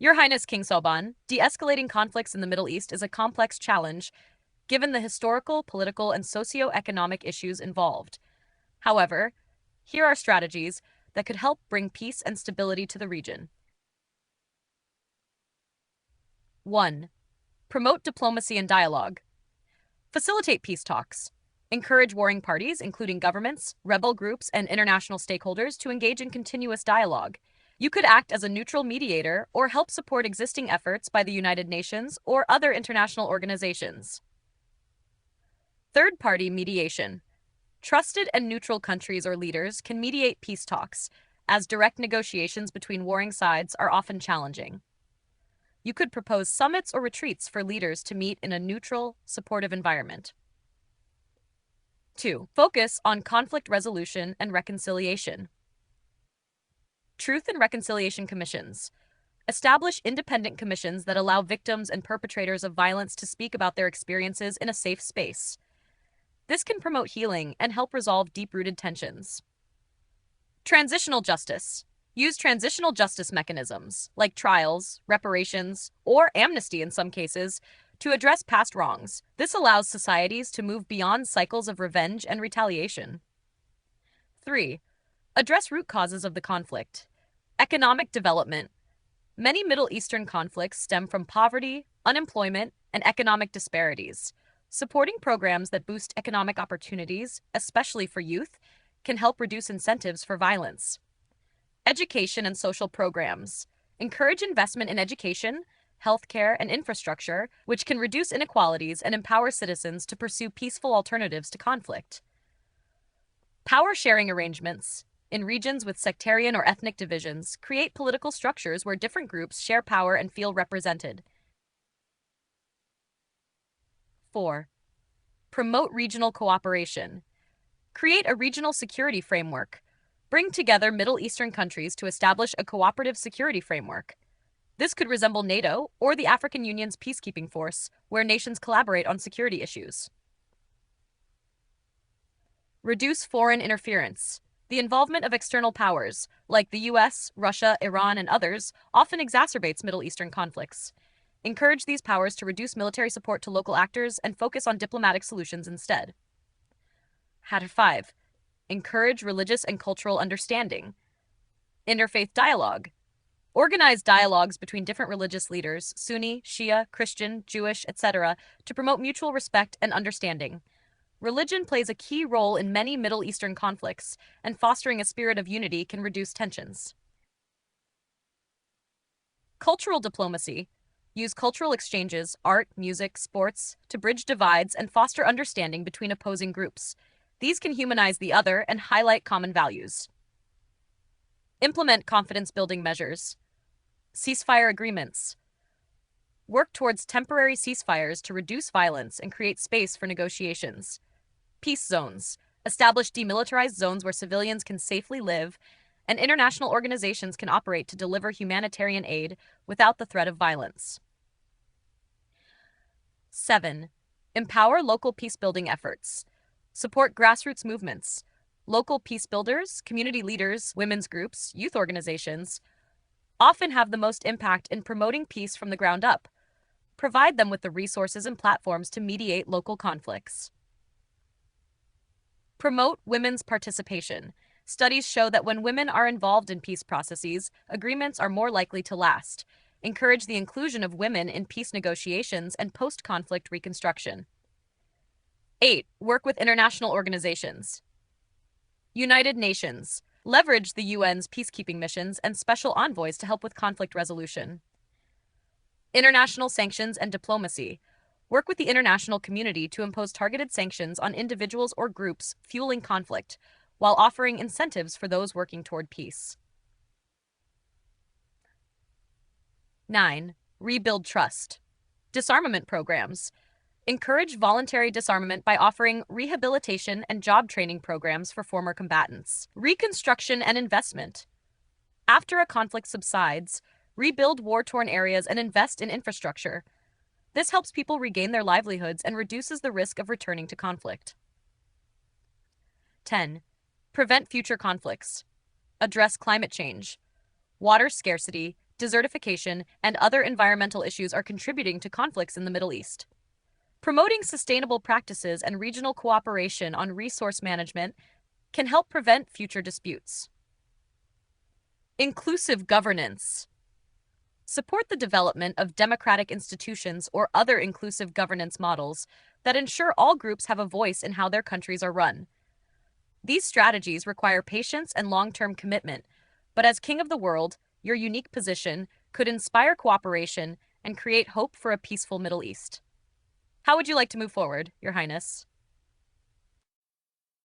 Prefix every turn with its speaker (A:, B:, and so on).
A: Your Highness King Soban, de-escalating conflicts in the Middle East is a complex challenge given the historical, political, and socio-economic issues involved. However, here are strategies that could help bring peace and stability to the region. 1. Promote diplomacy and dialogue. Facilitate peace talks. Encourage warring parties, including governments, rebel groups, and international stakeholders, to engage in continuous dialogue. You could act as a neutral mediator or help support existing efforts by the United Nations or other international organizations. Third-party mediation. Trusted and neutral countries or leaders can mediate peace talks, as direct negotiations between warring sides are often challenging. You could propose summits or retreats for leaders to meet in a neutral, supportive environment. 2. Focus on conflict resolution and reconciliation. Truth and Reconciliation Commissions. Establish independent commissions that allow victims and perpetrators of violence to speak about their experiences in a safe space. This can promote healing and help resolve deep-rooted tensions. Transitional justice. Use transitional justice mechanisms, like trials, reparations, or amnesty in some cases, to address past wrongs. This allows societies to move beyond cycles of revenge and retaliation. 3. Address root causes of the conflict. Economic development. Many Middle Eastern conflicts stem from poverty, unemployment, and economic disparities. Supporting programs that boost economic opportunities, especially for youth, can help reduce incentives for violence. Education and social programs. Encourage investment in education, healthcare, and infrastructure, which can reduce inequalities and empower citizens to pursue peaceful alternatives to conflict. Power sharing arrangements. In regions with sectarian or ethnic divisions, create political structures where different groups share power and feel represented. 4. Promote regional cooperation. Create a regional security framework. Bring together Middle Eastern countries to establish a cooperative security framework. This could resemble NATO or the African Union's peacekeeping force, where nations collaborate on security issues. Reduce foreign interference. The involvement of external powers, like the US, Russia, Iran, and others, often exacerbates Middle Eastern conflicts. Encourage these powers to reduce military support to local actors and focus on diplomatic solutions instead. 5. Encourage religious and cultural understanding. Interfaith dialogue. Organize dialogues between different religious leaders, Sunni, Shia, Christian, Jewish, etc., to promote mutual respect and understanding. Religion plays a key role in many Middle Eastern conflicts, and fostering a spirit of unity can reduce tensions. Cultural diplomacy. Use cultural exchanges, art, music, sports, to bridge divides and foster understanding between opposing groups. These can humanize the other and highlight common values. Implement confidence-building measures. Ceasefire agreements. Work towards temporary ceasefires to reduce violence and create space for negotiations. Peace zones. Establish demilitarized zones where civilians can safely live, and international organizations can operate to deliver humanitarian aid without the threat of violence. 7. Empower local peacebuilding efforts. Support grassroots movements. Local peace builders, community leaders, women's groups, youth organizations often have the most impact in promoting peace from the ground up. Provide them with the resources and platforms to mediate local conflicts. Promote women's participation. Studies show that when women are involved in peace processes, agreements are more likely to last. Encourage the inclusion of women in peace negotiations and post-conflict reconstruction. 8. Work with international organizations. United Nations. Leverage the UN's peacekeeping missions and special envoys to help with conflict resolution. International sanctions and diplomacy. Work with the international community to impose targeted sanctions on individuals or groups fueling conflict, while offering incentives for those working toward peace. 9. Rebuild trust. Disarmament programs. Encourage voluntary disarmament by offering rehabilitation and job training programs for former combatants. Reconstruction and investment. After a conflict subsides, rebuild war-torn areas and invest in infrastructure. This helps people regain their livelihoods and reduces the risk of returning to conflict. 10. Prevent future conflicts. Address climate change. Water scarcity, desertification, and other environmental issues are contributing to conflicts in the Middle East. Promoting sustainable practices and regional cooperation on resource management can help prevent future disputes. Inclusive governance. Support the development of democratic institutions or other inclusive governance models that ensure all groups have a voice in how their countries are run. These strategies require patience and long-term commitment, but as king of the world, your unique position could inspire cooperation and create hope for a peaceful Middle East. How would you like to move forward, Your Highness?